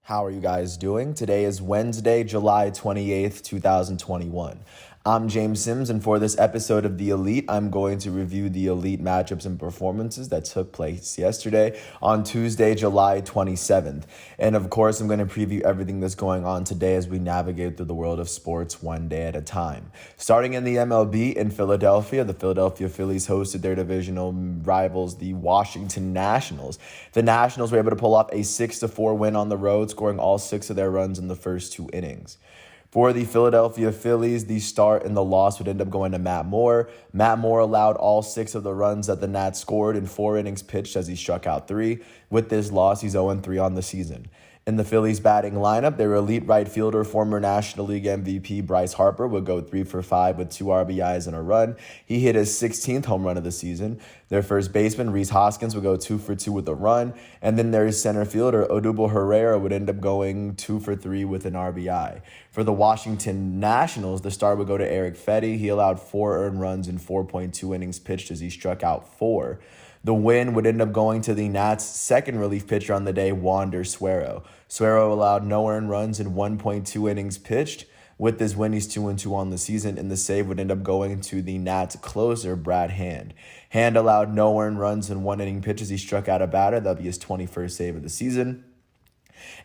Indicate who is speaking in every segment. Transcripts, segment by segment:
Speaker 1: How are you guys doing? Today is Wednesday, July 28th, 2021. I'm James Sims, and for this episode of The Elite, I'm going to review the Elite matchups and performances that took place yesterday on Tuesday, July 27th. And of course, I'm going to preview everything that's going on today as we navigate through the world of sports one day at a time. Starting in the MLB in Philadelphia, the Philadelphia Phillies hosted their divisional rivals, the Washington Nationals. The Nationals were able to pull off a 6-4 win on the road, scoring all 6 of their runs in the first 2 innings. For the Philadelphia Phillies, the start and the loss would end up going to Matt Moore. Matt Moore allowed all 6 of the runs that the Nats scored in 4 innings pitched as he struck out 3. With this loss, he's 0-3 on the season. In the Phillies batting lineup, their elite right fielder, former National League MVP Bryce Harper, would go 3 for 5 with 2 RBIs and a run. He hit his 16th home run of the season. Their first baseman, Rhys Hoskins, would go 2 for 2 with a run. And then their center fielder, Odubel Herrera, would end up going 2 for 3 with an RBI. For the Washington Nationals, the start would go to Erick Fedde. He allowed 4 earned runs in 4.2 innings pitched as he struck out 4. The win would end up going to the Nats' second relief pitcher on the day, Wander Suero. Suero allowed no earned runs in 1.2 innings pitched. With this win, he's 2-2 on the season, and the save would end up going to the Nats closer, Brad Hand. Hand allowed no earned runs in 1 inning pitch as he struck out a batter. That'll be his 21st save of the season.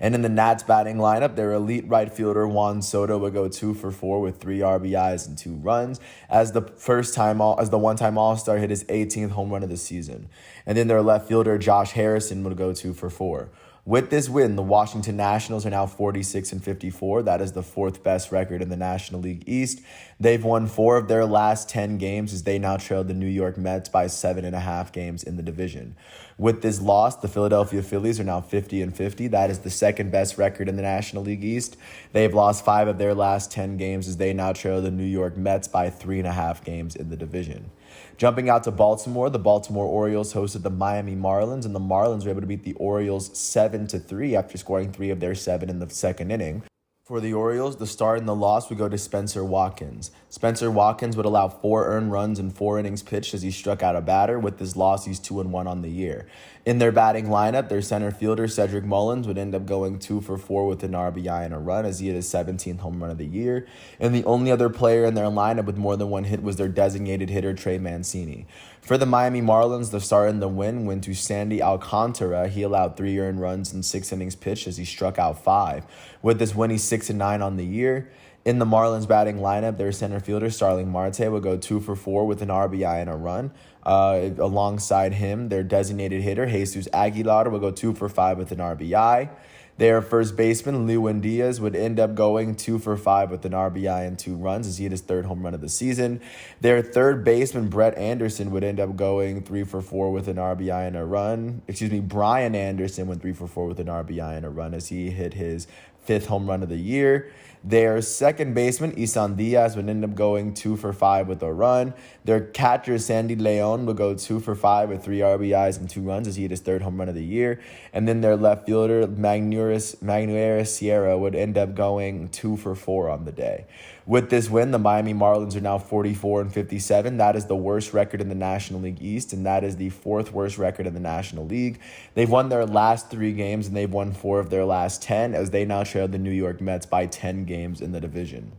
Speaker 1: And in the Nats batting lineup, their elite right fielder Juan Soto would go 2 for 4 with 3 RBIs and 2 runs as the one-time All-Star hit his 18th home run of the season. And then their left fielder Josh Harrison would go 2 for 4. With this win, the Washington Nationals are now 46-54. That is the 4th best record in the National League East. They've won 4 of their last 10 games as they now trail the New York Mets by 7.5 games in the division. With this loss, the Philadelphia Phillies are now 50-50. That is the 2nd best record in the National League East. They've lost 5 of their last 10 games as they now trail the New York Mets by 3.5 games in the division. Jumping out to Baltimore, the Baltimore Orioles hosted the Miami Marlins, and the Marlins were able to beat the Orioles 7-3 after scoring 3 of their 7 in the second inning. For the Orioles, the start and the loss would go to Spencer Watkins. Spencer Watkins would allow 4 earned runs in 4 innings pitched as he struck out a batter. With this loss, he's 2-1 on the year. In their batting lineup, their center fielder, Cedric Mullins, would end up going 2 for 4 with an RBI and a run as he hit his 17th home run of the year. And the only other player in their lineup with more than 1 hit was their designated hitter, Trey Mancini. For the Miami Marlins, the start and the win went to Sandy Alcantara. He allowed 3 earned runs in 6 innings pitched as he struck out 5. With this win, he's 6-9 on the year. In the Marlins batting lineup, their center fielder, Starling Marte, would go 2 for 4 with an RBI and a run. Alongside him, their designated hitter, Jesus Aguilar, would go 2 for 5 with an RBI. Their first baseman, Lewin Diaz, would end up going 2 for 5 with an RBI and 2 runs as he hit his 3rd home run of the season. Their third baseman, Brett Anderson, would end up going 3 for 4 with an RBI and a run. Brian Anderson went 3 for 4 with an RBI and a run as he hit his 5th home run of the year. Their second baseman, Isan Diaz, would end up going 2 for 5 with a run. Their catcher, Sandy Leon, would go 2 for 5 with 3 RBIs and 2 runs as he hit his 3rd home run of the year. And then their left fielder, Manuel Sierra, would end up going 2 for 4 on the day. With this win, the Miami Marlins are now 44-57. That is the worst record in the National League East, and that is the 4th worst record in the National League. They've won their last 3 games, and they've won 4 of their last 10, as they now trail the New York Mets by 10 games in the division.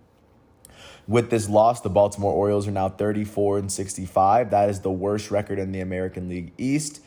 Speaker 1: With this loss, the Baltimore Orioles are now 34-65. That is the worst record in the American League East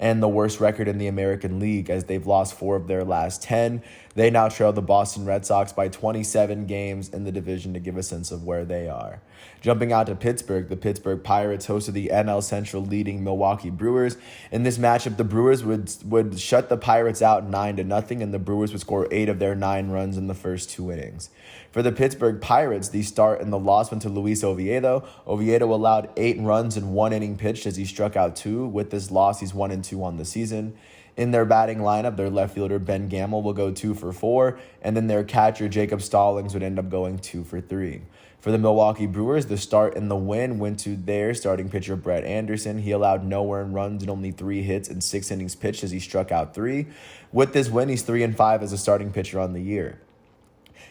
Speaker 1: and the worst record in the American League as they've lost 4 of their last 10. They now trail the Boston Red Sox by 27 games in the division to give a sense of where they are. Jumping out to Pittsburgh, the Pittsburgh Pirates hosted the NL Central leading Milwaukee Brewers. In this matchup, the Brewers would shut the Pirates out 9-0, and the Brewers would score 8 of their 9 runs in the first 2 innings. For the Pittsburgh Pirates, the start and the loss went to Luis Oviedo. Oviedo allowed 8 runs in 1 inning pitched as he struck out 2. With this loss, he's 1-2 on the season. In their batting lineup, their left fielder, Ben Gamel, will go 2 for 4, and then their catcher, Jacob Stallings, would end up going 2 for 3. For the Milwaukee Brewers, the start and the win went to their starting pitcher, Brett Anderson. He allowed no earned runs and only 3 hits in 6 innings pitched as he struck out 3. With this win, he's 3-5 as a starting pitcher on the year.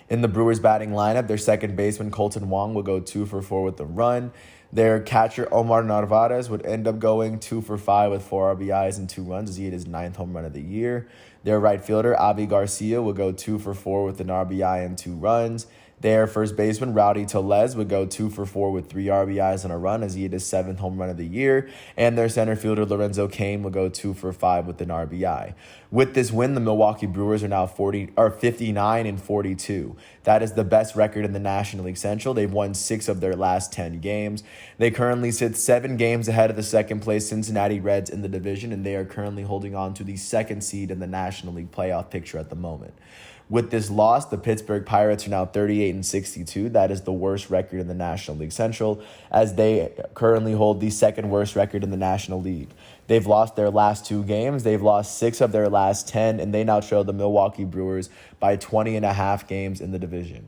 Speaker 1: In the Brewers batting lineup, their second baseman Colton Wong will go 2 for 4 with a run. Their catcher Omar Narvaez would end up going 2 for 5 with 4 RBIs and 2 runs as he hit his 9th home run of the year. Their right fielder Avi Garcia will go 2 for 4 with an RBI and 2 runs. Their first baseman, Rowdy Tellez, would go 2 for 4 with 3 RBIs and a run as he hit his 7th home run of the year. And their center fielder, Lorenzo Cain, will go 2 for 5 with an RBI. With this win, the Milwaukee Brewers are now 59-42. That is the best record in the National League Central. They've won 6 of their last 10 games. They currently sit 7 games ahead of the second place Cincinnati Reds in the division, and they are currently holding on to the second seed in the National League playoff picture at the moment. With this loss, the Pittsburgh Pirates are now 38-62. That is the worst record in the National League Central, as they currently hold the second worst record in the National League. They've lost their last 2 games. They've lost 6 of their last 10, and they now trail the Milwaukee Brewers by 20.5 games in the division.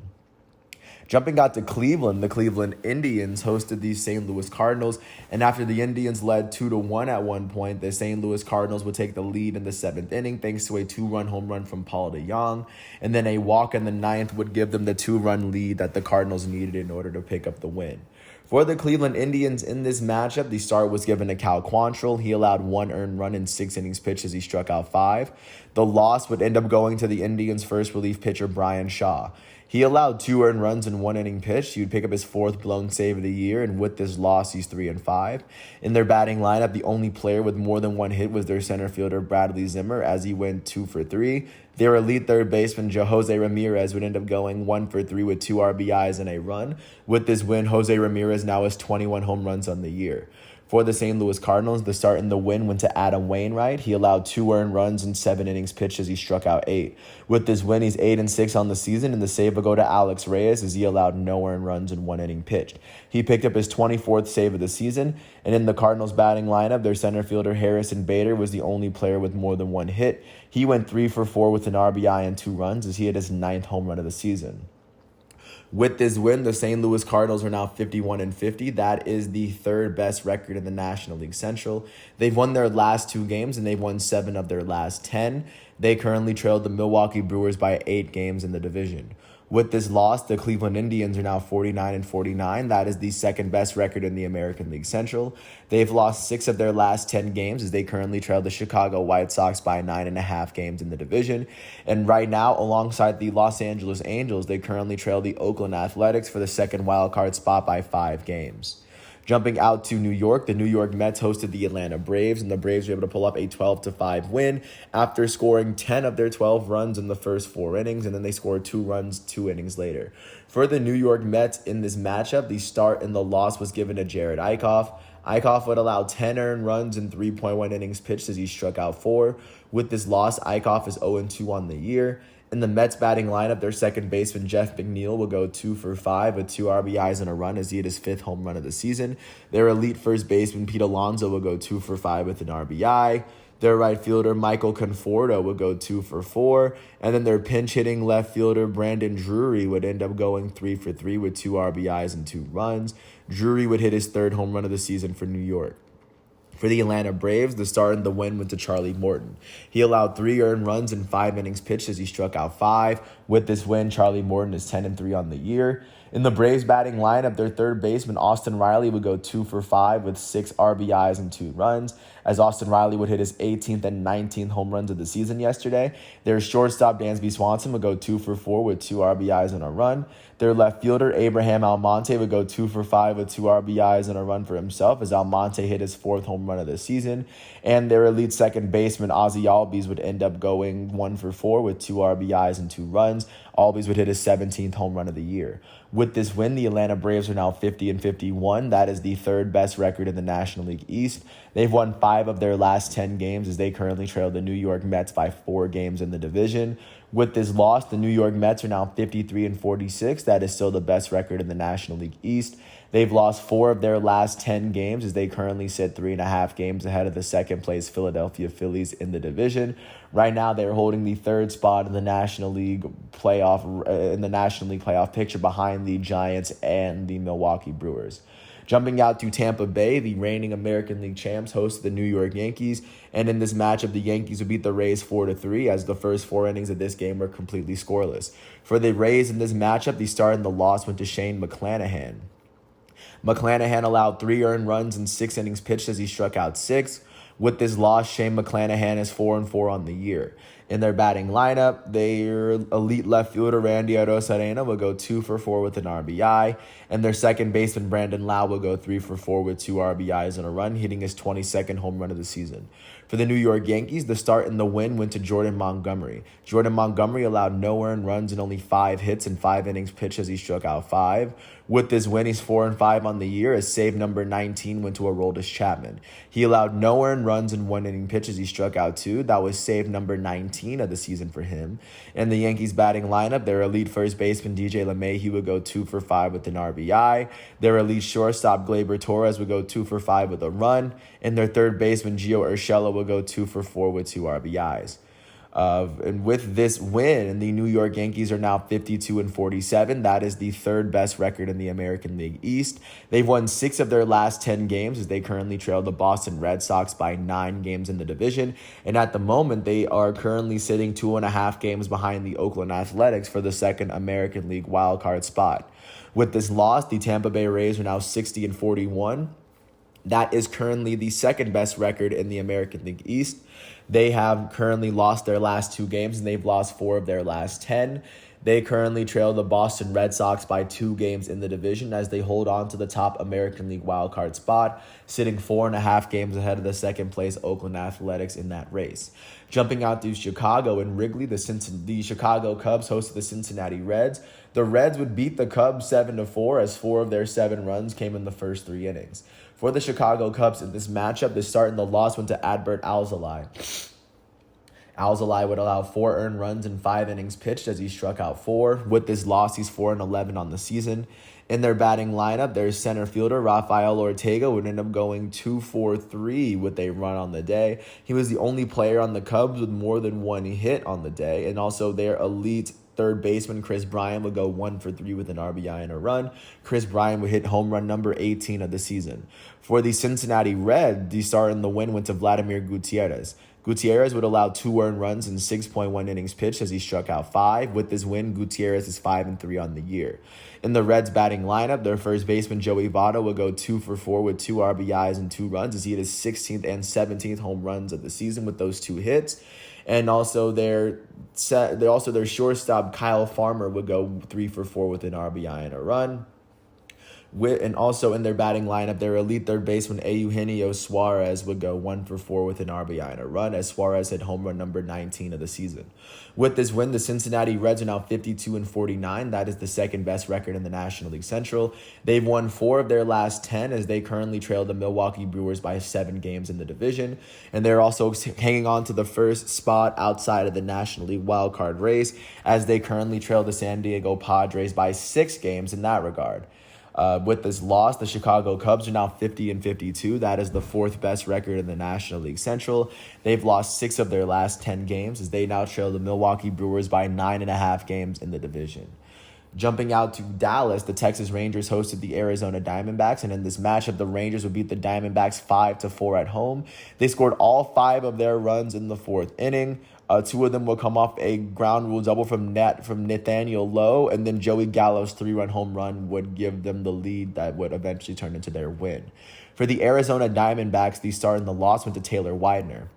Speaker 1: Jumping out to Cleveland, the Cleveland Indians hosted the St. Louis Cardinals, and after the Indians led 2-1 at one point, the St. Louis Cardinals would take the lead in the 7th inning thanks to a 2-run home run from Paul DeJong, and then a walk in the 9th would give them the 2-run lead that the Cardinals needed in order to pick up the win. For the Cleveland Indians in this matchup, the start was given to Cal Quantrill. He allowed 1 earned run in 6 innings pitched as he struck out 5. The loss would end up going to the Indians' first relief pitcher, Bryan Shaw. He allowed 2 earned runs in 1 inning pitched. He would pick up his 4th blown save of the year, and with this loss, he's 3-5. In their batting lineup, the only player with more than 1 hit was their center fielder, Bradley Zimmer, as he went 2 for 3. Their elite third baseman, Jose Ramirez, would end up going 1 for 3 with 2 RBIs and a run. With this win, Jose Ramirez now has 21 home runs on the year. For the St. Louis Cardinals, the start and the win went to Adam Wainwright. He allowed 2 earned runs in 7 innings pitched as he struck out 8. With this win, he's 8-6 on the season, and the save will go to Alex Reyes as he allowed no earned runs in 1 inning pitched. He picked up his 24th save of the season, and in the Cardinals batting lineup, their center fielder Harrison Bader was the only player with more than 1 hit. He went 3 for 4 with an RBI and 2 runs as he hit his 9th home run of the season. With this win, the St. Louis Cardinals are now 51-50. That is the 3rd best record in the National League Central. They've won their last 2 games, and they've won 7 of their last 10. They currently trailed the Milwaukee Brewers by 8 games in the division. With this loss, the Cleveland Indians are now 49-49. That is the 2nd best record in the American League Central. They've lost 6 of their last 10 games as they currently trail the Chicago White Sox by 9.5 games in the division. And right now, alongside the Los Angeles Angels, they currently trail the Oakland Athletics for the 2nd wildcard spot by 5 games. Jumping out to New York, the New York Mets hosted the Atlanta Braves, and the Braves were able to pull up a 12-5 win after scoring 10 of their 12 runs in the first 4 innings, and then they scored 2 runs 2 innings later. For the New York Mets in this matchup, the start and the loss was given to Jared Eichhoff. Eichhoff would allow 10 earned runs in 3.1 innings pitched as he struck out 4. With this loss, Eichhoff is 0-2 on the year. In the Mets batting lineup, their second baseman, Jeff McNeil, will go 2 for 5 with 2 RBIs and a run as he hit his 5th home run of the season. Their elite first baseman, Pete Alonso, will go 2 for 5 with an RBI. Their right fielder, Michael Conforto, would go 2 for 4. And then their pinch-hitting left fielder, Brandon Drury, would end up going 3 for 3 with 2 RBIs and 2 runs. Drury would hit his 3rd home run of the season for New York. For the Atlanta Braves, the start and the win went to Charlie Morton. He allowed 3 earned runs in 5 innings pitched as he struck out 5. With this win, Charlie Morton is 10-3 on the year. In the Braves batting lineup, their third baseman, Austin Riley, would go 2 for 5 with 6 RBIs and 2 runs, as Austin Riley would hit his 18th and 19th home runs of the season yesterday. Their shortstop, Dansby Swanson, would go 2 for 4 with 2 RBIs and a run. Their left fielder, Abraham Almonte, would go 2 for 5 with 2 RBIs and a run for himself, as Almonte hit his 4th home run of the season. And their elite second baseman, Ozzie Albies, would end up going 1 for 4 with 2 RBIs and 2 runs. Albies would hit his 17th home run of the year. With this win, the Atlanta Braves are now 50-51. That is the 3rd best record in the National League East. They've won 5 of their last 10 games as they currently trail the New York Mets by 4 games in the division. With this loss, the New York Mets are now 53-46. That is still the best record in the National League East. They've lost 4 of their last 10 games as they currently sit 3.5 games ahead of the second place Philadelphia Phillies in the division. Right now, they're holding the 3rd spot in the National League playoff picture behind the Giants and the Milwaukee Brewers. Jumping out to Tampa Bay, the reigning American League champs host the New York Yankees. And in this matchup, the Yankees would beat the Rays 4-3 as the first 4 innings of this game were completely scoreless. For the Rays in this matchup, the start and the loss went to Shane McClanahan. McClanahan allowed 3 earned runs in 6 innings pitched as he struck out 6. With this loss, Shane McClanahan is 4-4 on the year. In their batting lineup, their elite left fielder Randy Arozarena will go 2-4 with an RBI, and their second baseman Brandon Lau will go 3-4 with 2 RBIs and a run, hitting his 22nd home run of the season. For the New York Yankees, the start and the win went to Jordan Montgomery. Jordan Montgomery allowed no earned runs and only 5 hits in 5 innings pitched as he struck out 5. With this win, he's 4-5 on the year as save number 19 went to Aroldis Chapman. He allowed no earned runs in 1 inning pitch as he struck out 2. That was save number 19 of the season for him. In the Yankees batting lineup, their elite first baseman DJ LeMahieu would go 2-5 with an RBI. Their elite shortstop Gleyber Torres would go 2-5 with a run. And their third baseman Gio Urshela would go 2-4 with 2 RBIs. And with this win, the New York Yankees are now 52-47. That is the third best record in the American League East. They've won 6 of their last 10 games as they currently trail the Boston Red Sox by 9 games in the division. And at the moment, they are currently sitting 2.5 games behind the Oakland Athletics for the second American League wildcard spot. With this loss, the Tampa Bay Rays are now 60-41. That is currently the second best record in the American League East. They have currently lost their last 2 games, and they've lost 4 of their last 10. They currently trail the Boston Red Sox by 2 games in the division as they hold on to the top American League wildcard spot, sitting 4.5 games ahead of the second place Oakland Athletics in that race. Jumping out to Chicago and Wrigley, the Chicago Cubs hosted the Cincinnati Reds. The Reds would beat the Cubs 7-4 as 4 of their 7 runs came in the first 3 innings. For the Chicago Cubs in this matchup, the start and the loss went to Adbert Alzolay. Alzolay would allow 4 earned runs in 5 innings pitched as he struck out 4. With this loss, he's 4-11 on the season. In their batting lineup, their center fielder, Rafael Ortega, would end up going 2-for-3 with a run on the day. He was the only player on the Cubs with more than 1 hit on the day, and also their elite third baseman Kris Bryant would go 1-for-3 with an RBI and a run. Kris Bryant would hit home run number 18 of the season. For the Cincinnati Reds, the start and the win went to Vladimir Gutierrez. Gutierrez would allow 2 earned runs in 6.1 innings pitched as he struck out 5. With this win, Gutierrez is 5-3 on the year. In the Reds batting lineup, their first baseman Joey Votto would go 2-for-4 with 2 RBIs and 2 runs as he hit his 16th and 17th home runs of the season with those 2 hits. And also their shortstop Kyle Farmer would go 3-for-4 with an RBI and a run. And also in their batting lineup, their elite third baseman Eugenio Suarez would go 1-for-4 with an RBI and a run as Suarez hit home run number 19 of the season. With this win, the Cincinnati Reds are now 52-49. That is the second best record in the National League Central. They've won 4 of their last 10 as they currently trail the Milwaukee Brewers by 7 games in the division. And they're also hanging on to the first spot outside of the National League wildcard race as they currently trail the San Diego Padres by 6 games in that regard. With this loss, the Chicago Cubs are now 50-52. That is the 4th best record in the National League Central. They've lost 6 of their last 10 games as they now trail the Milwaukee Brewers by 9.5 games in the division. Jumping out to Dallas, the Texas Rangers hosted the Arizona Diamondbacks, and in this matchup, the Rangers would beat the Diamondbacks 5-4 at home. They scored all 5 of their runs in the 4th inning. 2 of them will come off a ground rule double from Nathaniel Lowe, and then Joey Gallo's 3-run home run would give them the lead that would eventually turn into their win. For the Arizona Diamondbacks, the start and the loss went to Taylor Widener.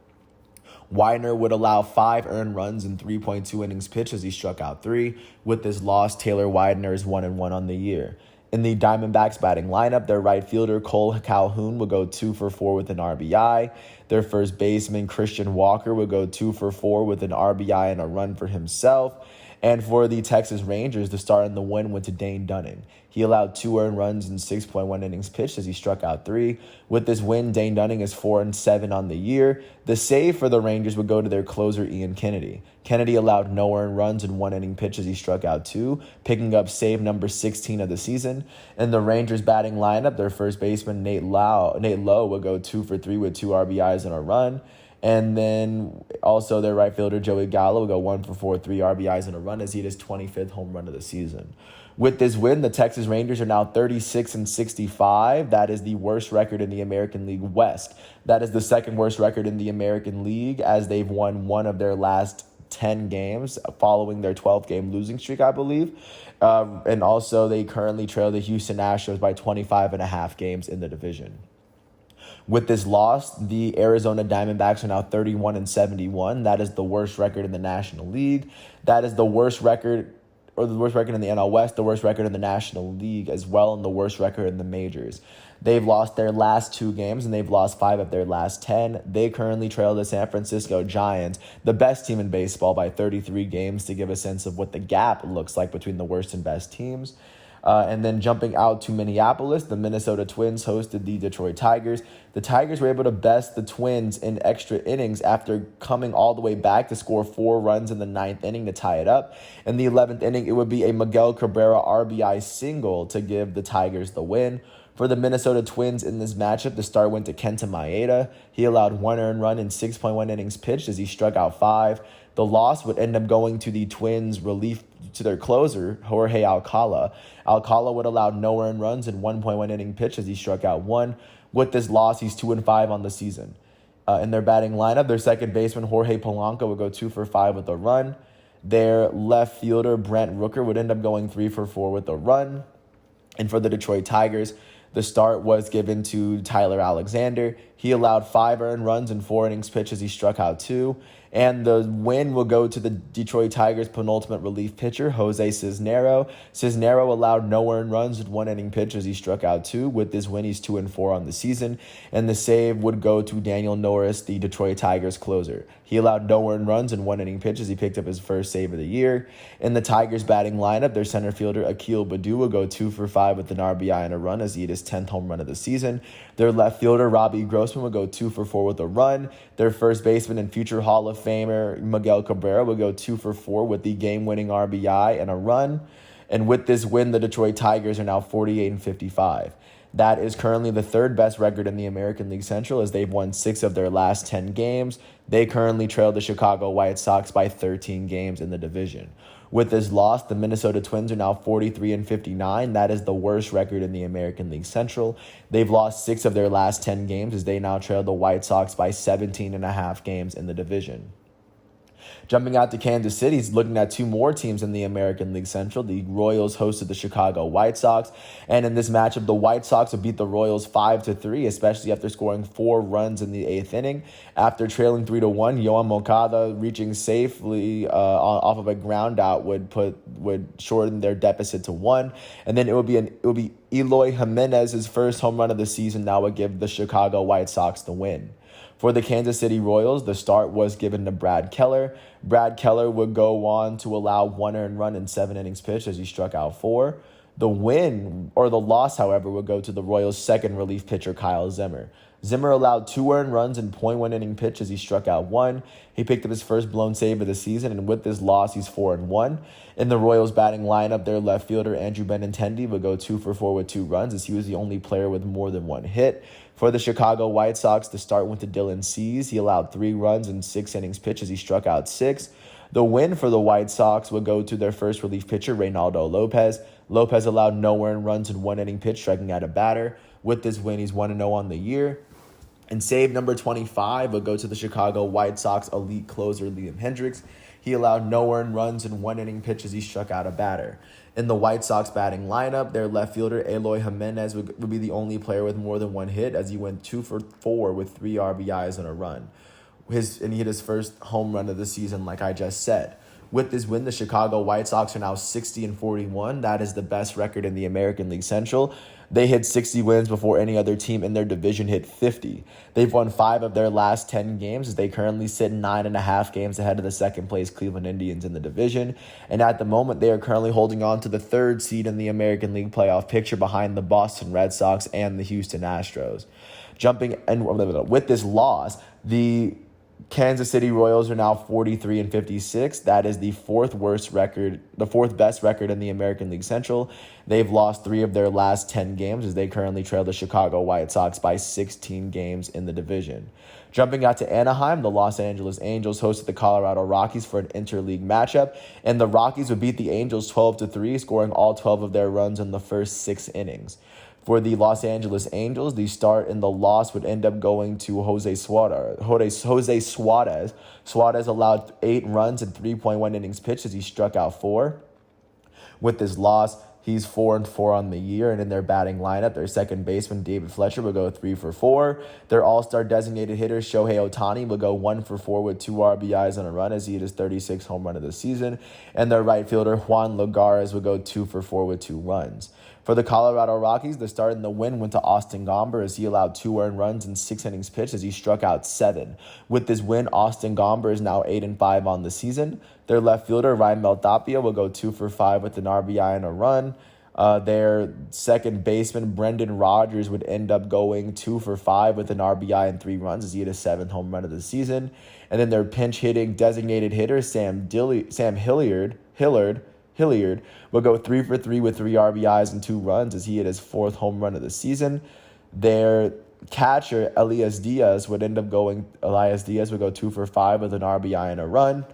Speaker 1: Widener would allow 5 earned runs in 3.2 innings pitched as he struck out 3. With this loss, Taylor Widener is 1-1 on the year. In the Diamondbacks batting lineup, their right fielder Cole Calhoun would go 2-for-4 with an RBI. Their first baseman Christian Walker would go 2-for-4 with an RBI and a run for himself. And for the Texas Rangers, the start and the win went to Dane Dunning. He allowed 2 earned runs in 6.1 innings pitched as he struck out 3. With this win, Dane Dunning is 4-7 on the year. The save for the Rangers would go to their closer, Ian Kennedy. Kennedy allowed no earned runs in 1 inning pitch as he struck out 2, picking up save number 16 of the season. In the Rangers batting lineup, their first baseman Nate Lowe would go 2-for-3 with 2 RBIs and a run. And then also their right fielder, Joey Gallo, will go 1 for 4, 3 RBIs and a run as he hit his 25th home run of the season. With this win, the Texas Rangers are now 36-65. That is the worst record in the American League West. That is the second worst record in the American League, as they've won one of their last 10 games following their 12-game losing streak, I believe. And also, they currently trail the Houston Astros by 25.5 games in the division. With this loss, the Arizona Diamondbacks are now 31-71. That is the worst record in the National League. That is the worst record, or the worst record in the NL West, the worst record in the National League as well, and the worst record in the majors. They've lost their last 2 games, and they've lost 5 of their last 10. They currently trail the San Francisco Giants, the best team in baseball, by 33 games, to give a sense of what the gap looks like between the worst and best teams. And then jumping out to Minneapolis, the Minnesota Twins hosted the Detroit Tigers. The Tigers were able to best the Twins in extra innings after coming all the way back to score 4 runs in the 9th inning to tie it up. In the 11th inning, it would be a Miguel Cabrera RBI single to give the Tigers the win. For the Minnesota Twins in this matchup, the start went to Kenta Maeda. He allowed 1 earned run in 6.1 innings pitched as he struck out 5. The loss would end up going to the Twins' relief to their closer, Jorge Alcala. Alcala would allow no earned runs in 1.1 inning pitch as he struck out 1. With this loss, he's 2-5 on the season. In their batting lineup, their second baseman, Jorge Polanco, would go 2 for 5 with a run. Their left fielder, Brent Rooker, would end up going 3 for 4 with a run. And for the Detroit Tigers, the start was given to Tyler Alexander. He allowed 5 earned runs in 4 innings pitched as he struck out 2. And the win will go to the Detroit Tigers' penultimate relief pitcher, Jose Cisnero. Cisnero allowed no earned runs in 1 inning pitch as he struck out 2. With this win, he's 2-4 on the season. And the save would go to Daniel Norris, the Detroit Tigers closer. He allowed no earned runs in 1 inning pitch as he picked up his first save of the year. In the Tigers' batting lineup, their center fielder, Akil Baddoo, will go 2 for 5 with an RBI and a run as he hit his 10th home run of the season. Their left fielder, Robbie Grossman, will go 2 for 4 with a run. Their first baseman and future Hall of Famer, Miguel Cabrera, will go 2 for 4 with the game-winning RBI and a run. And with this win, the Detroit Tigers are now 48-55. That is currently the 3rd best record in the American League Central, as they've won 6 of their last 10 games. They currently trail the Chicago White Sox by 13 games in the division. With this loss, the Minnesota Twins are now 43-59. That is the worst record in the American League Central. They've lost 6 of their last 10 games, as they now trail the White Sox by 17.5 games in the division. Jumping out to Kansas City, looking at 2 more teams in the American League Central. The Royals hosted the Chicago White Sox. And in this matchup, the White Sox would beat the Royals 5-3, especially after scoring 4 runs in the 8th inning. After trailing 3-1, Yoan Moncada reaching safely off of a ground out would shorten their deficit to 1. And then it would be Eloy Jimenez's first home run of the season that would give the Chicago White Sox the win. For the Kansas City Royals, the start was given to Brad Keller. Brad Keller would go on to allow 1 earned run in 7 innings pitched as he struck out 4. The win, or the loss, however, would go to the Royals' second relief pitcher, Kyle Zimmer. Zimmer allowed 2 earned runs in .1 inning pitch as he struck out 1. He picked up his first blown save of the season, and with this loss, he's 4-1. In the Royals' batting lineup, their left fielder, Andrew Benintendi, would go 2 for 4 with 2 runs, as he was the only player with more than 1 hit. For the Chicago White Sox, the start went to Dylan Cease. He allowed 3 runs in 6 innings pitched as he struck out 6. The win for the White Sox would go to their first relief pitcher, Reynaldo Lopez. Lopez allowed no earned runs in 1 inning pitch, striking out a batter. With this win, he's 1-0 on the year. And save number 25 would go to the Chicago White Sox elite closer, Liam Hendriks. He allowed no earned runs in 1 inning pitch as he struck out a batter. In the White Sox batting lineup, their left fielder, Eloy Jimenez, would be the only player with more than 1 hit, as he went 2 for 4 with 3 RBIs and a run. And he hit his first home run of the season, like I just said. With this win, the Chicago White Sox are now 60-41. That is the best record in the American League Central. They hit 60 wins before any other team in their division hit 50. They've won 5 of their last 10 games, as they currently sit 9.5 games ahead of the second-place Cleveland Indians in the division. And at the moment, they are currently holding on to the 3rd seed in the American League playoff picture behind the Boston Red Sox and the Houston Astros. With this loss, the Kansas City Royals are now 43 and 56. That is the fourth best record in the American League Central. They've lost 3 of their last 10 games as they currently trail the Chicago White Sox by 16 games in the division. Jumping out to Anaheim, the Los Angeles Angels hosted the Colorado Rockies for an interleague matchup, and the Rockies would beat the Angels 12-3, scoring all 12 of their runs in the first 6 innings. For the Los Angeles Angels, the start and the loss would end up going to Jose Suarez. Suarez allowed 8 runs in 3.1 innings pitched as he struck out 4. With this loss, he's 4-4 on the year, and in their batting lineup, their second baseman, David Fletcher, will go 3-4. Their all-star designated hitter, Shohei Ohtani, will go 1-4 with 2 RBIs and a run as he hit his 36th home run of the season. And their right fielder, Juan Lagares, will go 2-4 with 2 runs. For the Colorado Rockies, the start and the win went to Austin Gomber as he allowed 2 earned runs in 6 innings pitched as he struck out 7. With this win, Austin Gomber is now 8-5 on the season. Their left fielder, Raimel Tapia, will go 2-5 with an RBI and a run. Their second baseman, Brendan Rodgers, would end up going 2-5 with an RBI and 3 runs as he hit his 7th home run of the season. And then their pinch hitting designated hitter, Sam Hilliard, will go 3-3 with 3 RBIs and 2 runs as he hit his 4th home run of the season. Their catcher, Elias Diaz, would go 2-5 with an RBI and a run.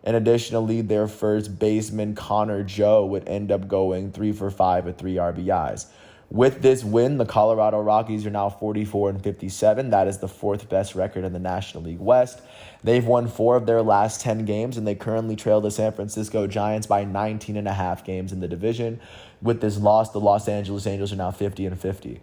Speaker 1: And additionally, their first baseman, Connor Joe, would end up going 3-5 with 3 RBIs. With this win, the Colorado Rockies are now 44 and 57. That is the 4th best record in the National League West. They've won 4 of their last 10 games, and they currently trail the San Francisco Giants by 19.5 games in the division. With this loss, the Los Angeles Angels are now 50 and 50.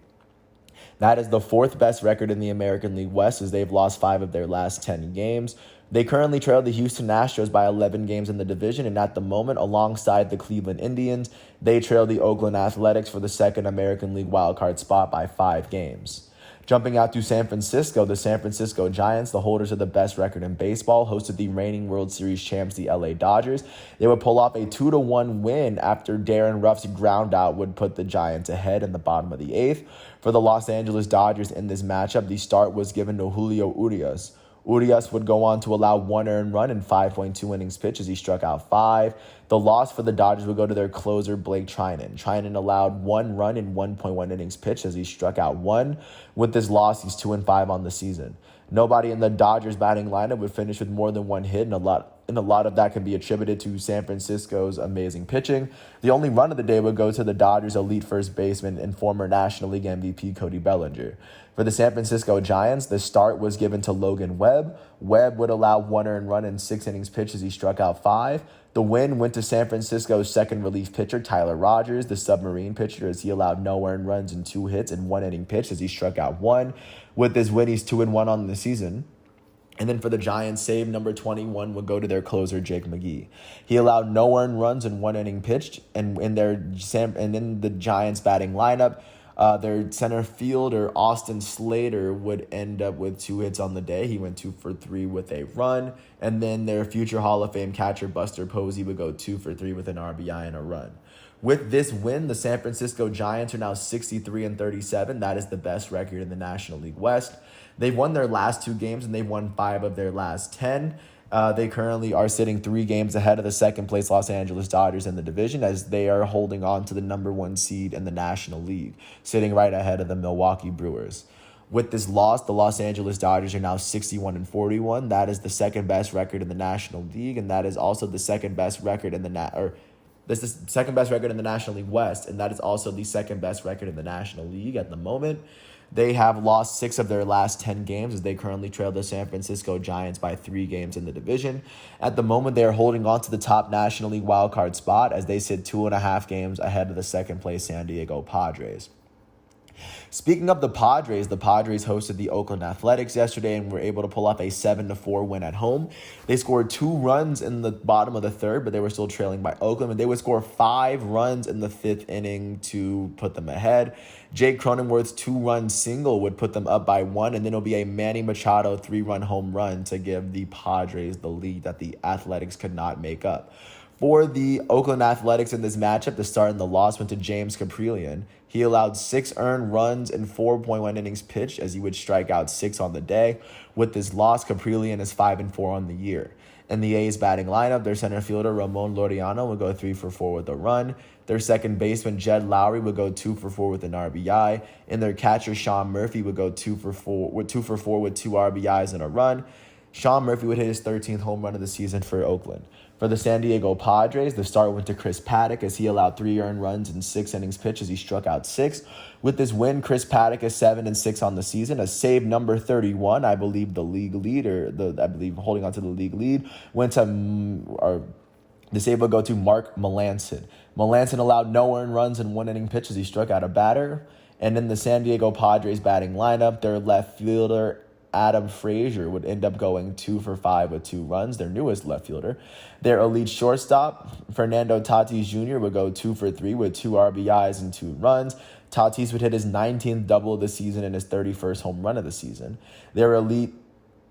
Speaker 1: That is the 4th best record in the American League West as they've lost 5 of their last 10 games. They currently trail the Houston Astros by 11 games in the division, and at the moment, alongside the Cleveland Indians, they trail the Oakland Athletics for the 2nd American League wildcard spot by 5 games. Jumping out to San Francisco, the San Francisco Giants, the holders of the best record in baseball, hosted the reigning World Series champs, the LA Dodgers. They would pull off a 2-1 win after Darren Ruff's ground out would put the Giants ahead in the bottom of the 8th. For the Los Angeles Dodgers in this matchup, the start was given to Julio Urias. Urias would go on to allow 1 earned run in 5.2 innings pitched as he struck out 5. The loss for the Dodgers would go to their closer, Blake Treinen. Treinen allowed 1 run in 1.1 innings pitched as he struck out 1. With this loss, he's 2-5 on the season. Nobody in the Dodgers batting lineup would finish with more than 1 hit, and a lot of that can be attributed to San Francisco's amazing pitching. The only run of the day would go to the Dodgers' elite first baseman and former National League MVP Cody Bellinger. For the San Francisco Giants, the start was given to Logan Webb. Webb would allow 1 earned run in 6 innings pitched as he struck out 5. The win went to San Francisco's second relief pitcher, Tyler Rogers, the submarine pitcher, as he allowed no earned runs and 2 hits in 1 inning pitched as he struck out 1. With this win, he's 2-1 on the season. And then for the Giants, save number 21 would go to their closer, Jake McGee. He allowed no earned runs in 1 inning pitched, and in the Giants batting lineup, their center fielder, Austin Slater, would end up with 2 hits on the day. He went 2-for-3 with a run. And then their future Hall of Fame catcher, Buster Posey, would go 2-for-3 with an RBI and a run. With this win, the San Francisco Giants are now 63 and 37. That is the best record in the National League West. They've won their last 2 games, and they've won 5 of their last 10. They currently are sitting 3 games ahead of the second-place Los Angeles Dodgers in the division as they are holding on to the number 1 seed in the National League, sitting right ahead of the Milwaukee Brewers. With this loss, the Los Angeles Dodgers are now 61 and 41. That is the second-best record in the National League, and that is also the second-best record in the This is the second-best record in the National League West, and that is also the second-best record in the National League at the moment. They have lost 6 of their last 10 games as they currently trail the San Francisco Giants by 3 games in the division. At the moment, they are holding on to the top National League wildcard spot as they sit 2.5 games ahead of the second-place San Diego Padres. Speaking of the Padres hosted the Oakland Athletics yesterday and were able to pull off a 7-4 win at home. They scored 2 runs in the bottom of the 3rd, but they were still trailing by Oakland, and they would score 5 runs in the 5th inning to put them ahead. Jake Cronenworth's 2-run single would put them up by 1, and then it'll be a Manny Machado 3-run home run to give the Padres the lead that the Athletics could not make up. For the Oakland Athletics in this matchup, the start and the loss went to James Kaprielian. He allowed 6 earned runs in 4.1 innings pitched, as he would strike out 6 on the day. With this loss, Kaprielian is 5-4 on the year. In the A's batting lineup, their center fielder Ramon Laureano would go 3-for-4 with a run. Their second baseman Jed Lowry would go 2-for-4 with an RBI. And their catcher Sean Murphy would go 2-for-4 with 2 RBIs and a run. Sean Murphy would hit his 13th home run of the season for Oakland. For the San Diego Padres, the start went to Chris Paddack as he allowed 3 earned runs in 6 innings pitched as he struck out 6. With this win, Chris Paddack is 7-6 on the season, a save number 31. I believe the league leader, holding on to the league lead, went to the save will go to Mark Melancon. Melancon allowed no earned runs in 1 inning pitch as he struck out a batter. And in the San Diego Padres batting lineup, their left fielder Adam Frazier would end up going 2-for-5 with 2 runs, their newest left fielder. Their elite shortstop, Fernando Tatis Jr., would go 2-for-3 with 2 RBIs and 2 runs. Tatis would hit his 19th double of the season and his 31st home run of the season. Their elite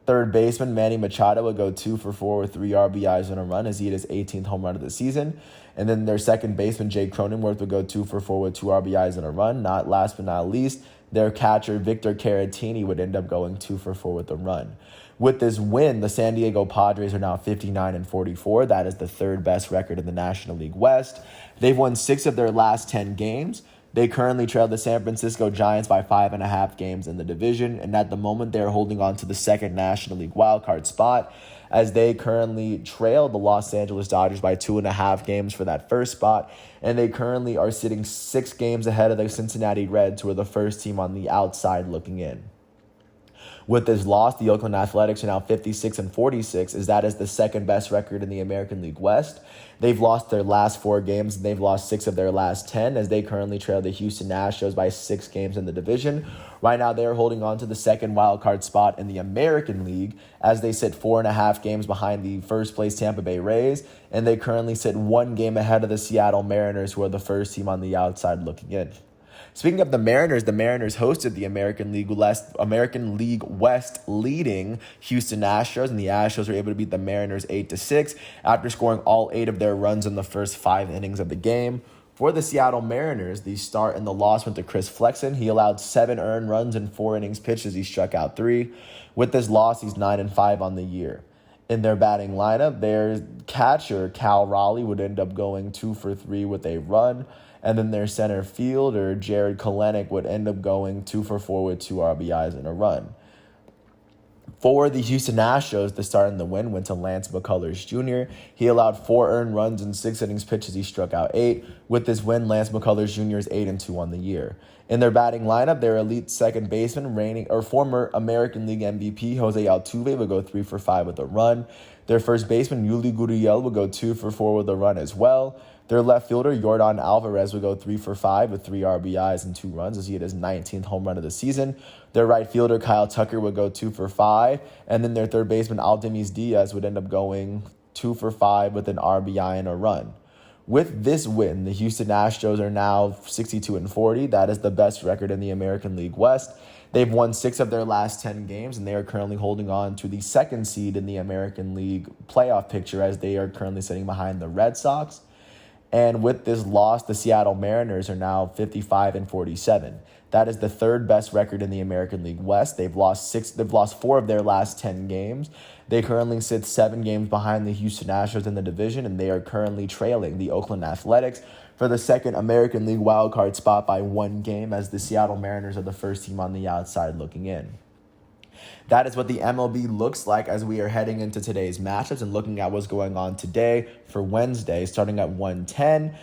Speaker 1: third baseman, Manny Machado, would go 2-for-4 with 3 RBIs and a run as he hit his 18th home run of the season. And then their second baseman, Jake Cronenworth, would go 2-for-4 with 2 RBIs and a run. Last but not least, their catcher, Victor Caratini, would end up going 2-for-4 with a run. With this win, the San Diego Padres are now 59-44. That is the 3rd best record in the National League West. They've won 6 of their last 10 games. They currently trail the San Francisco Giants by 5.5 games in the division, and at the moment they're holding on to the 2nd National League wildcard spot, as they currently trail the Los Angeles Dodgers by 2.5 games for that first spot, and they currently are sitting 6 games ahead of the Cincinnati Reds, who are the first team on the outside looking in. With this loss, the Oakland Athletics are now 56-46, as that is the 2nd best record in the American League West. They've lost their last 4 games, and they've lost 6 of their last 10, as they currently trail the Houston Astros by 6 games in the division. Right now, they are holding on to the 2nd wildcard spot in the American League, as they sit 4.5 games behind the first-place Tampa Bay Rays, and they currently sit 1 game ahead of the Seattle Mariners, who are the first team on the outside looking in. Speaking of the Mariners hosted the American League West leading Houston Astros, and the Astros were able to beat the Mariners 8-6 after scoring all 8 of their runs in the first 5 innings of the game. For the Seattle Mariners, the start and the loss went to Chris Flexen. He allowed 7 earned runs in 4 innings pitched as he struck out 3. With this loss, he's 9-5 on the year. In their batting lineup, their catcher, Cal Raleigh, would end up going 2-for-3 with a run. And then their center fielder, Jared Kelenic, would end up going 2-for-4 with 2 RBIs and a run. For the Houston Astros, the start and the win went to Lance McCullers Jr. He allowed 4 earned runs in 6 innings pitched as he struck out 8. With this win, Lance McCullers Jr. is 8-2 on the year. In their batting lineup, their elite second baseman, former American League MVP Jose Altuve, would go 3-for-5 with a run. Their first baseman, Yuli Gurriel, would go 2-for-4 with a run as well. Their left fielder, Yordan Alvarez, would go 3-for-5 with 3 RBIs and 2 runs as he hit his 19th home run of the season. Their right fielder, Kyle Tucker, would go 2-for-5. And then their third baseman, Aldemez Diaz, would end up going 2-for-5 with an RBI and a run. With this win, the Houston Astros are now 62-40. That is the best record in the American League West. They've won 6 of their last 10 games, and they are currently holding on to the 2nd seed in the American League playoff picture, as they are currently sitting behind the Red Sox. And with this loss, the Seattle Mariners are now 55-47. That is the 3rd best record in the American League West. They've lost 4 of their last 10 games. They currently sit 7 games behind the Houston Astros in the division, and they are currently trailing the Oakland Athletics for the 2nd American League wildcard spot by 1 game, as the Seattle Mariners are the first team on the outside looking in. That is what the MLB looks like as we are heading into today's matchups and looking at what's going on today for Wednesday, starting at 1:10.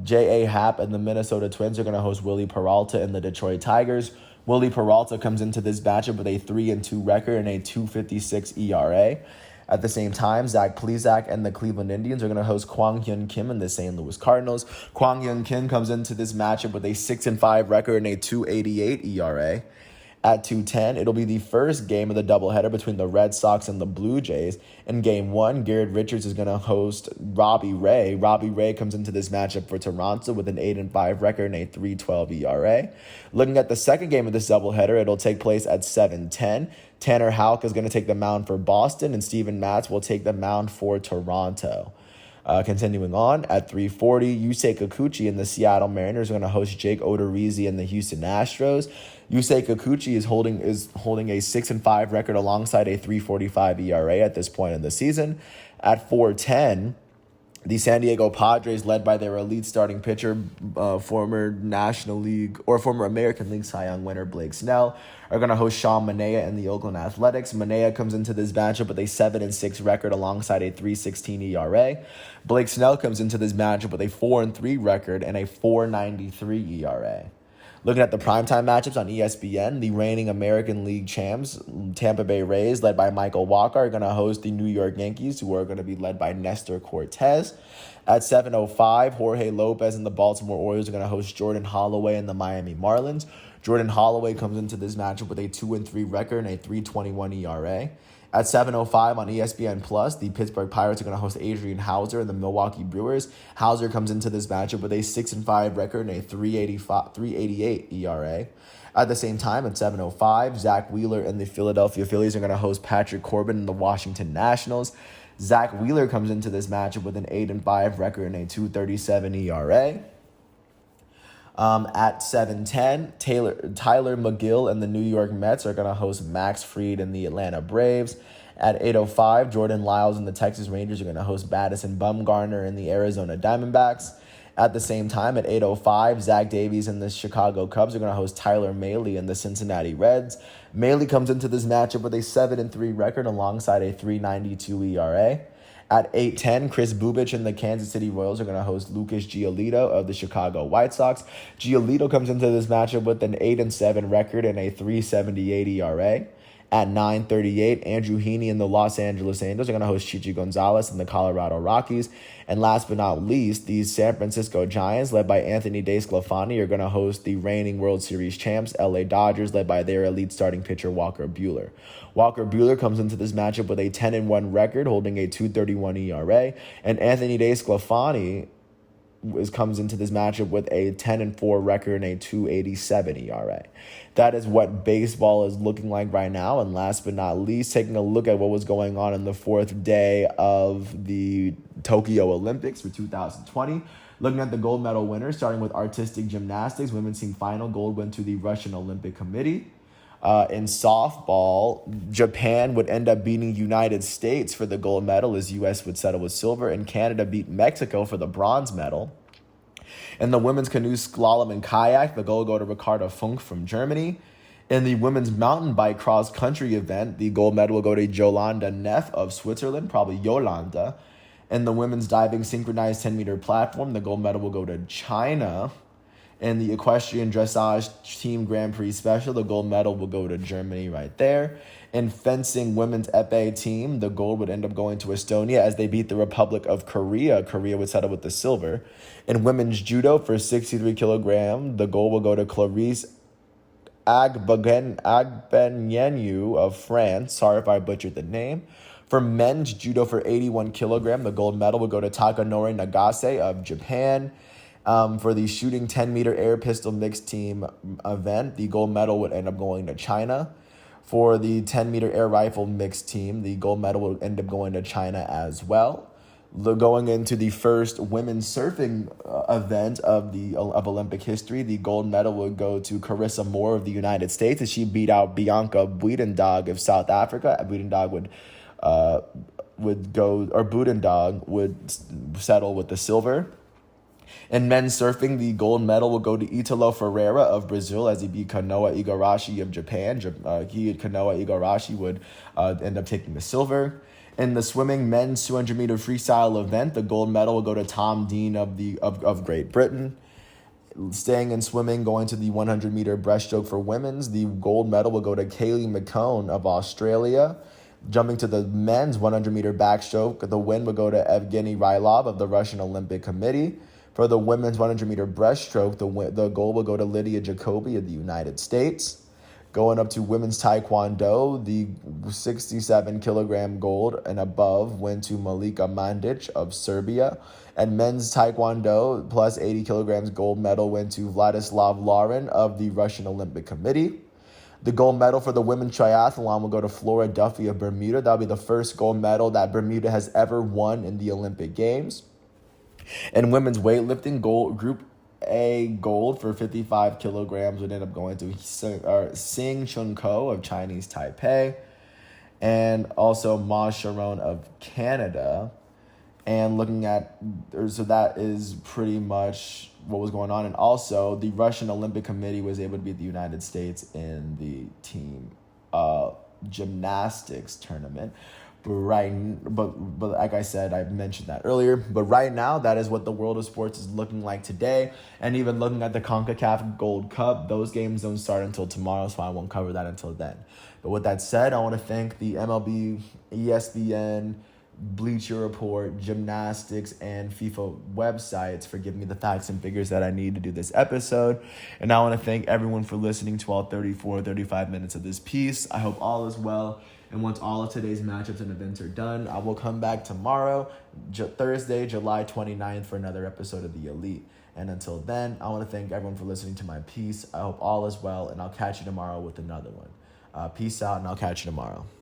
Speaker 1: J.A. Happ and the Minnesota Twins are going to host Willie Peralta and the Detroit Tigers. Willie Peralta comes into this matchup with a 3-2 record and a 2.56 ERA. At the same time, Zach Plesac and the Cleveland Indians are going to host Kwang Hyun Kim and the St. Louis Cardinals. Kwang Hyun Kim comes into this matchup with a 6-5 record and a 2.88 ERA. At 2:10, it'll be the first game of the doubleheader between the Red Sox and the Blue Jays. In Game 1, Garrett Richards is going to host Robbie Ray. Robbie Ray comes into this matchup for Toronto with an 8-5 record and a 3.12 ERA. Looking at the second game of this doubleheader, it'll take place at 7:10. Tanner Houck is going to take the mound for Boston, and Steven Matz will take the mound for Toronto. Continuing on, at 340, Yusei Kikuchi and the Seattle Mariners are going to host Jake Odorizzi and the Houston Astros. Yusei Kikuchi is holding a 6-5 record alongside a 3.45 ERA at this point in the season. At 410, the San Diego Padres, led by their elite starting pitcher, former National League or former American League Cy Young winner Blake Snell, are going to host Sean Manaea and the Oakland Athletics. Manaea comes into this matchup with a 7-6 record alongside a 3.16 ERA. Blake Snell comes into this matchup with a 4-3 record and a 4.93 ERA. Looking at the primetime matchups on ESPN, the reigning American League champs, Tampa Bay Rays, led by Michael Wacha, are going to host the New York Yankees, who are going to be led by Nestor Cortez. At 7:05, Jorge Lopez and the Baltimore Orioles are going to host Jordan Holloway and the Miami Marlins. Jordan Holloway comes into this matchup with a 2-3 record and a 3.21 ERA. At 7:05 on ESPN+, the Pittsburgh Pirates are going to host Adrian Hauser and the Milwaukee Brewers. Hauser comes into this matchup with a 6-5 record and a 3.88 ERA. At the same time, at 7:05, Zach Wheeler and the Philadelphia Phillies are going to host Patrick Corbin and the Washington Nationals. Zach Wheeler comes into this matchup with an 8-5 record and a 2.37 ERA. At 7:10, Tyler McGill and the New York Mets are going to host Max Fried and the Atlanta Braves. At 8:05, Jordan Lyles and the Texas Rangers are going to host Madison Bumgarner and the Arizona Diamondbacks. At the same time, at 8:05, Zach Davies and the Chicago Cubs are going to host Tyler Mahle and the Cincinnati Reds. Mahle comes into this matchup with a 7-3 record alongside a 3.92 ERA. At 8:10, Chris Bubich and the Kansas City Royals are going to host Lucas Giolito of the Chicago White Sox. Giolito comes into this matchup with an 8-7 record and a 3.78 ERA. At 9:38, Andrew Heaney and the Los Angeles Angels are going to host Chichi Gonzalez and the Colorado Rockies. And last but not least, the San Francisco Giants, led by Anthony DeSclafani, are going to host the reigning World Series champs, LA Dodgers, led by their elite starting pitcher, Walker Buehler. Walker Buehler comes into this matchup with a 10-1 record, holding a 2.31 ERA. And Anthony DeSclafani comes into this matchup with a 10-4 record and a 2.87 ERA. That is what baseball is looking like right now. And last but not least, taking a look at what was going on in the fourth day of the Tokyo Olympics for 2020. Looking at the gold medal winners, starting with artistic gymnastics, women's team final gold went to the Russian Olympic Committee. In softball, Japan would end up beating United States for the gold medal as U.S. would settle with silver, and Canada beat Mexico for the bronze medal. In the women's canoe, slalom, and kayak, the gold go to Ricarda Funk from Germany. In the women's mountain bike cross-country event, the gold medal will go to Jolanda Neff of Switzerland, probably Yolanda. In the women's diving synchronized 10-meter platform, the gold medal will go to China. In the equestrian dressage team Grand Prix special, the gold medal will go to Germany right there. In fencing women's epee team, the gold would end up going to Estonia as they beat the Republic of Korea. Korea would settle with the silver. In women's judo for 63 kilogram, the gold will go to Clarice Agbenienou of France. Sorry if I butchered the name. For men's judo for 81 kilogram, the gold medal will go to Takanori Nagase of Japan. For the shooting 10-meter air pistol mixed team event, the gold medal would end up going to China. For the 10-meter air rifle mixed team, the gold medal would end up going to China as well. Going into the first women's surfing event of Olympic history, the gold medal would go to Carissa Moore of the United States as she beat out Bianca Buitendog of South Africa. Buitendog would settle with the silver. In men's surfing, the gold medal will go to Italo Ferreira of Brazil as he beat Kanoa Igarashi of Japan. Kanoa Igarashi would end up taking the silver. In the swimming men's 200-meter freestyle event, the gold medal will go to Tom Dean of Great Britain. Staying in swimming, going to the 100-meter breaststroke for women's, the gold medal will go to Kaylee McCone of Australia. Jumping to the men's 100-meter backstroke, the win will go to Evgeny Rylov of the Russian Olympic Committee. For the women's 100-meter breaststroke, the gold will go to Lydia Jacoby of the United States. Going up to women's taekwondo, the 67-kilogram gold and above went to Malika Mandic of Serbia. And men's taekwondo plus 80 kilograms gold medal went to Vladislav Lauren of the Russian Olympic Committee. The gold medal for the women's triathlon will go to Flora Duffy of Bermuda. That'll be the first gold medal that Bermuda has ever won in the Olympic Games. In women's weightlifting, Group A gold for 55 kilograms would end up going to Sing Chun Ko of Chinese Taipei, and also Ma Sharon of Canada. And looking at, so that is pretty much what was going on. And also, the Russian Olympic Committee was able to beat the United States in the team gymnastics tournament. But like I said, I mentioned that earlier. But right now, that is what the world of sports is looking like today. And even looking at the CONCACAF Gold Cup, those games don't start until tomorrow, so I won't cover that until then. But with that said, I want to thank the MLB, ESPN, Bleacher Report, gymnastics, and FIFA websites for giving me the facts and figures that I need to do this episode. And I want to thank everyone for listening to all 35 minutes of this piece. I hope all is well. And once all of today's matchups and events are done, I will come back tomorrow, Thursday, July 29th, for another episode of The Elite. And until then, I want to thank everyone for listening to my piece. I hope all is well, and I'll catch you tomorrow with another one. Peace out, and I'll catch you tomorrow.